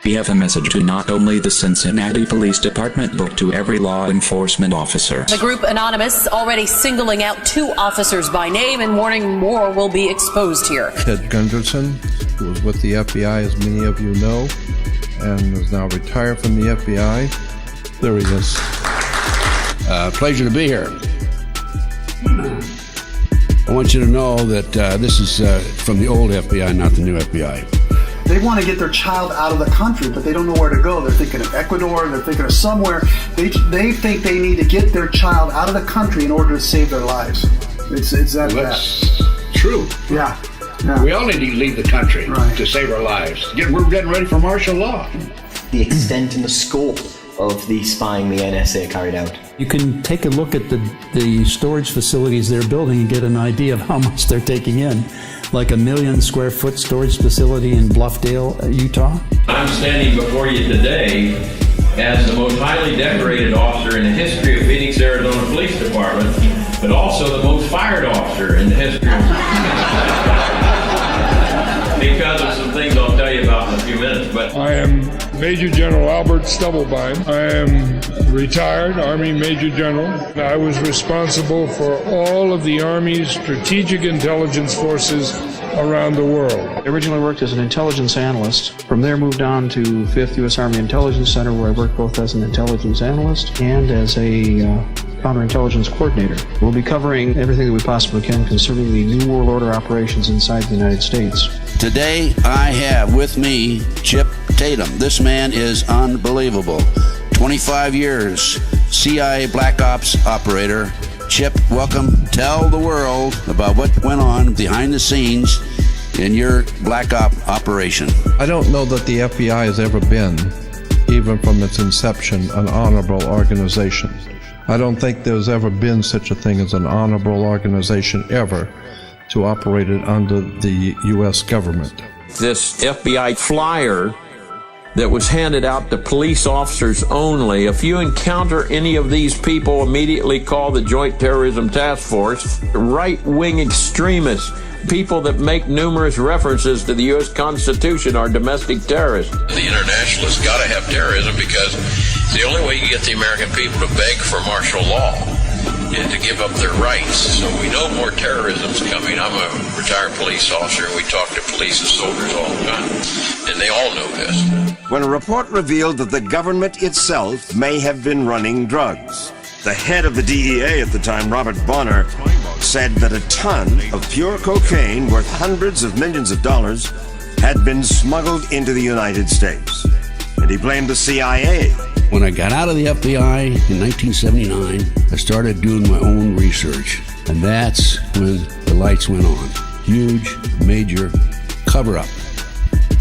We have a message to not only the Cincinnati Police Department but to every law enforcement officer. The group Anonymous already singling out 2 officers by name and warning more will be exposed here. Ted Gunderson, who was with the FBI, as many of you know, and is now retired from the FBI. There he is. Pleasure to be here. I want you to know that this is from the old FBI, not the new FBI. They want to get their child out of the country, but they don't know where to go. They're thinking of Ecuador, they're thinking of somewhere. They think they need to get their child out of the country in order to save their lives. It's that bad. That's true. Yeah. We all need to leave the country to save our lives. We're getting ready for martial law. The extent and the scope of the spying the NSA carried out. You can take a look at the storage facilities they're building and get an idea of how much they're taking in. Like a 1 million square foot storage facility in Bluffdale, Utah. I'm standing before you today as the most highly decorated officer in the history of Phoenix, Arizona Police Department, but also the most fired officer in the history of because of some things I'll tell you about in a few minutes. But I am Major General Albert Stubblebine. I am retired Army Major General. I was responsible for all of the Army's strategic intelligence forces around the world. I originally worked as an intelligence analyst. From there moved on to 5th U.S. Army Intelligence Center, where I worked both as an intelligence analyst and as a counterintelligence coordinator. We'll be covering everything that we possibly can concerning the New World Order operations inside the United States. Today, I have with me Chip Tatum. This man is unbelievable. 25 years, CIA Black Ops operator. Chip, welcome. Tell the world about what went on behind the scenes in your Black Op operation. I don't know that the FBI has ever been, even from its inception, an honorable organization. I don't think there's ever been such a thing as an honorable organization ever to operate it under the U.S. government. This FBI flyer that was handed out to police officers only. If you encounter any of these people, immediately call the Joint Terrorism Task Force. Right-wing extremists, people that make numerous references to the U.S. Constitution, are domestic terrorists. the internationalists got to have terrorism because the only way you get the American people to beg for martial law is to give up their rights. So we know more terrorism's coming. I'm a retired police officer, and we talk to police and soldiers all the time, and they all know this. When a report revealed that the government itself may have been running drugs, the head of the DEA at the time, Robert Bonner, said that a ton of pure cocaine worth hundreds of millions of dollars had been smuggled into the United States. And he blamed the CIA. When I got out of the FBI in 1979, I started doing my own research. And that's when the lights went on. Huge, major cover-up.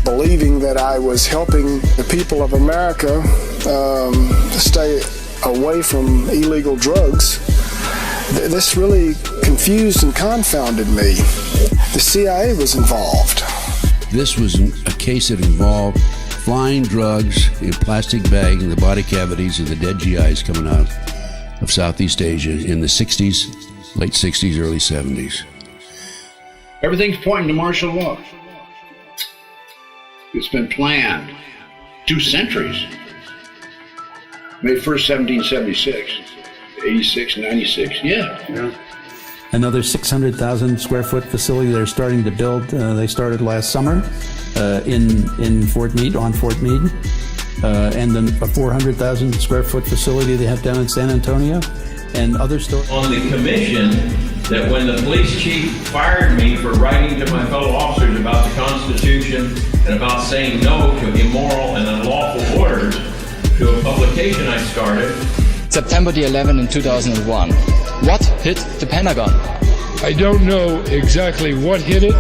Believing that I was helping the people of America stay away from illegal drugs, this really confused and confounded me. The CIA was involved. This was a case that involved flying drugs in plastic bags in the body cavities of the dead GIs coming out of Southeast Asia in the 60s, late 60s, early 70s. Everything's pointing to martial law. It's been planned 2 centuries. May 1st, 1776, 86, 96, yeah. Another 600,000 square foot facility they're starting to build. They started last summer in Fort Meade, on Fort Meade. And then a 400,000 square foot facility they have down in San Antonio, and other stores. On the commission, that when the police chief fired me for writing to my fellow officers about the Constitution and about saying no to immoral and unlawful orders, to a publication I started. September the 11th in 2001. What hit the Pentagon? I don't know exactly what hit it,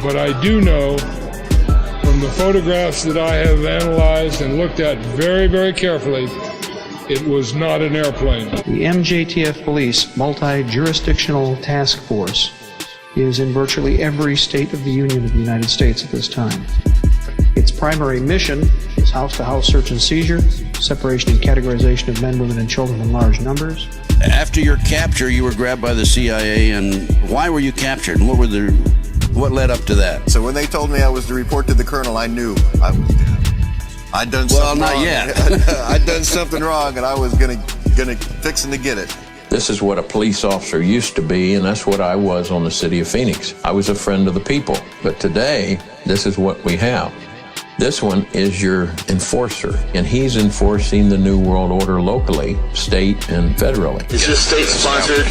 but I do know from the photographs that I have analyzed and looked at very, very carefully, it was not an airplane. The MJTF Police Multi-Jurisdictional Task Force is in virtually every state of the Union of the United States at this time. Its primary mission is house-to-house search and seizure, separation and categorization of men, women, and children in large numbers. After your capture, you were grabbed by the CIA, and why were you captured? And what led up to that? So when they told me I was to report to the colonel, I knew I was dead. I'd done Well, something not wrong. yet. I'd done something wrong, and I was gonna fixing to get it. This is what a police officer used to be, and that's what I was on the city of Phoenix. I was a friend of the people. But today, this is what we have. This one is your enforcer, and he's enforcing the New World Order locally, state, and federally. Is this state-sponsored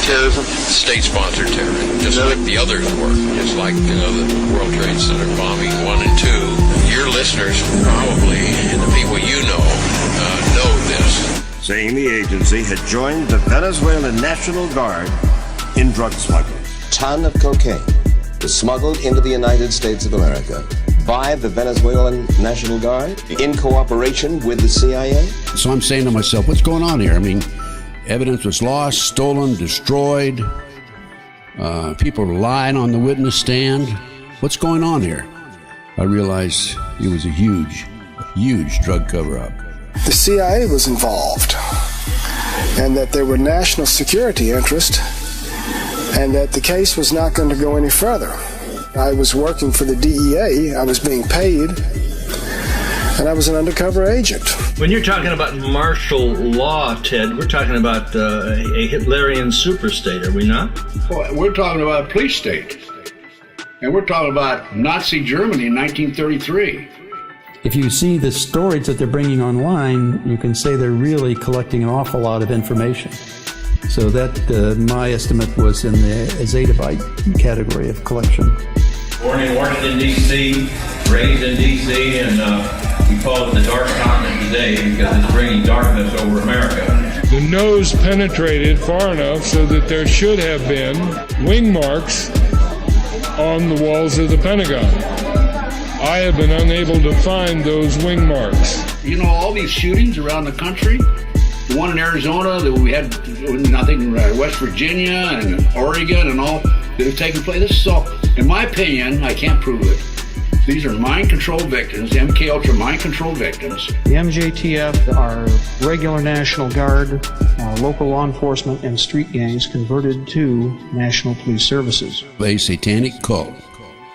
terrorism? State-sponsored terrorism, just like the others were. Just like the World Trade Center bombing 1 and 2. Your listeners probably, and the people you know this. Saying the agency had joined the Venezuelan National Guard in drug smuggling. Ton of cocaine was smuggled into the United States of America by the Venezuelan National Guard in cooperation with the CIA. So I'm saying to myself, what's going on here? I mean, evidence was lost, stolen, destroyed. People are lying on the witness stand. What's going on here? I realized it was a huge drug cover-up. The CIA was involved, and that there were national security interests, and that the case was not going to go any further. I was working for the DEA, I was being paid, and I was an undercover agent. When you're talking about martial law, Ted, we're talking about a Hitlerian superstate, are we not? Well, we're talking about a police state. And we're talking about Nazi Germany in 1933. If you see the stories that they're bringing online, you can say they're really collecting an awful lot of information. So that, my estimate, was in the zettabyte category of collection. Born in Washington, D.C., raised in D.C., and we call it the dark continent today because it's bringing darkness over America. The nose penetrated far enough so that there should have been wing marks on the walls of the Pentagon. I have been unable to find those wing marks. You know, all these shootings around the country, the one in Arizona that we had, I think, West Virginia and Oregon and all that have taken place. This is all, in my opinion, I can't prove it. These are mind control victims, MK Ultra mind control victims. The MJTF are regular National Guard, local law enforcement, and street gangs converted to National Police Services. A satanic cult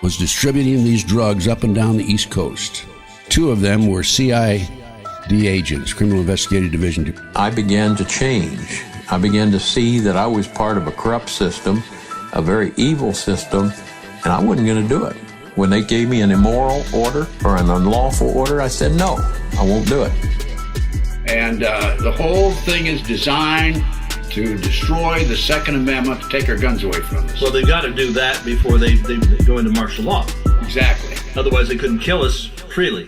was distributing these drugs up and down the East Coast. 2 of them were CID agents, Criminal Investigative Division. I began to change. I began to see that I was part of a corrupt system, a very evil system, and I wasn't going to do it. When they gave me an immoral order or an unlawful order, I said, no, I won't do it. And the whole thing is designed to destroy the Second Amendment, to take our guns away from us. Well, they've got to do that before they go into martial law. Exactly. Otherwise, they couldn't kill us freely.